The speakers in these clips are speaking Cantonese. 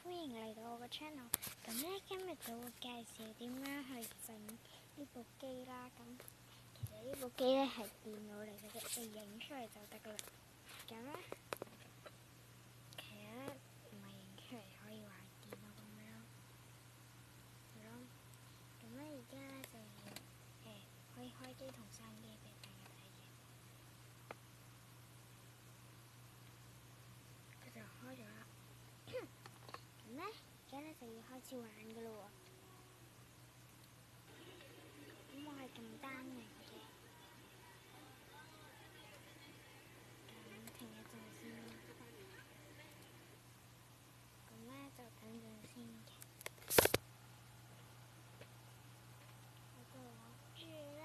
歡迎嚟到我個 channel。咁咧今日就會介紹點樣去整呢部機啦。咁其實呢部機咧係電腦嚟嘅啫，你影出嚟就得噶啦。咁咧其實咧唔係影出嚟可以話係電腦咁樣，係咯。咁咧而家咧就要可以開機同閂機俾大家睇嘅。佢就開咗啦。咁咧而家咧就要開始玩噶啦喎。咁我係撳單嘅啫。咁停一陣先啦。咁咧就等陣先嘅。我就諗住咧，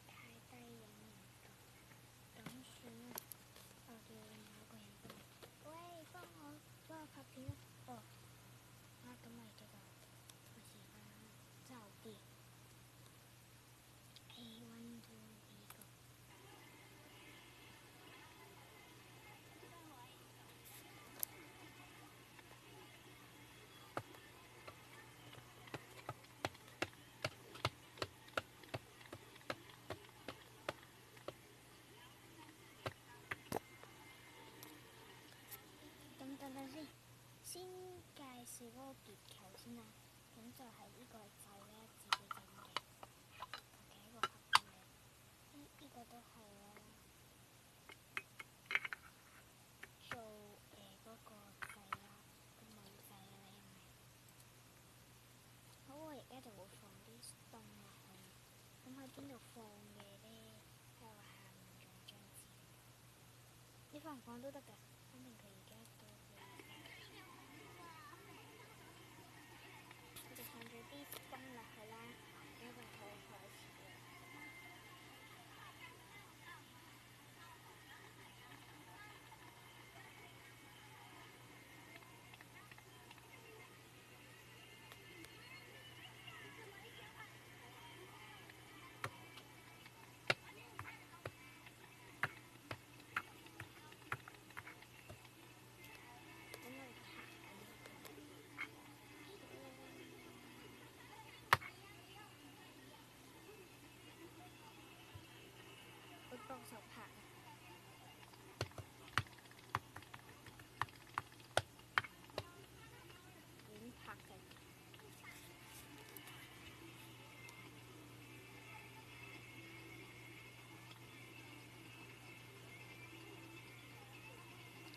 太低影唔到，咁算啦。我叫另外一個人過嚟。喂，幫我拍片啊！哦，咁我而家就開始啦，真係好啲。1 2 3 go。等先，先介紹嗰個結構先啦。咁就係呢個掣咧，自己整嘅，求其一個盒咁樣。呢個都係啦。做嗰個掣啦，個帽仔啊，你係咪？好，我而家就會放啲燈落去。咁喺邊度放嘅咧？喺我下面仲有張紙。你放唔放都得㗎，反正佢而家都可以。我就放咗啲燈落去啦，而家就可以開始啦。會幫手拍啊！已經拍緊。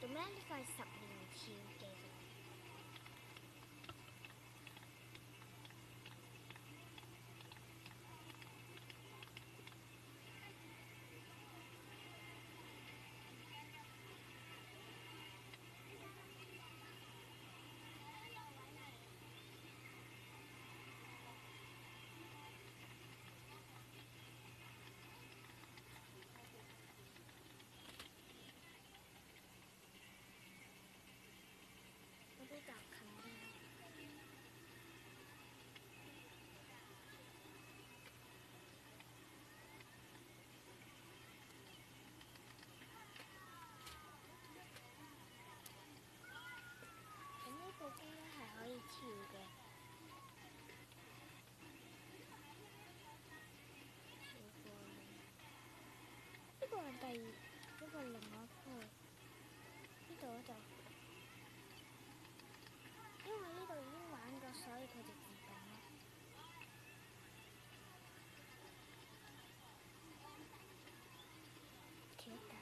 咁咧呢個係10連跳嘅。我都夾近啲。咁呢部機咧係可以跳嘅。呢個係呢個另外一部。呢度就因為呢度已經玩過，所以佢就自動咯。跳一格。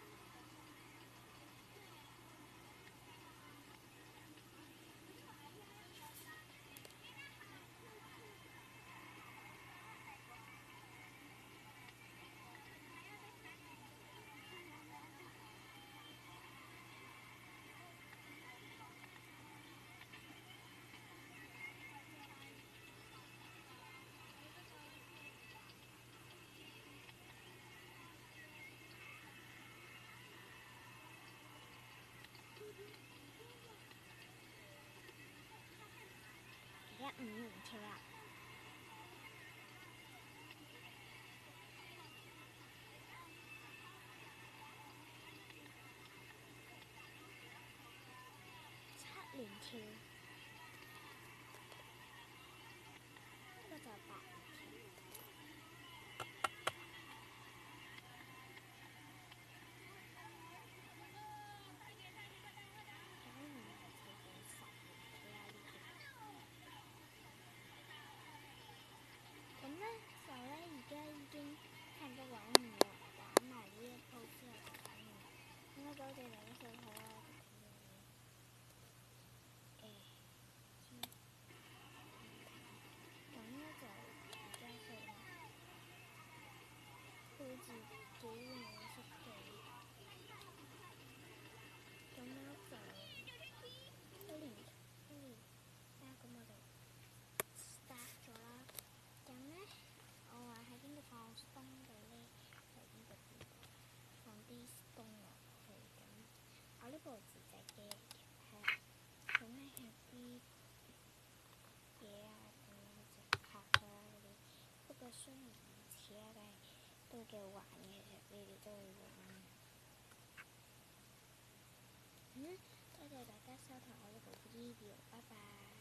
而家5連跳啦。個自製機嚟嘅，係啦。咁咧係啲嘢啊，咁樣就拍啦嗰啲。不過雖然唔似啦，但係都幾好玩嘅。其實你哋都會玩。多謝大家收睇我呢部 video，拜拜。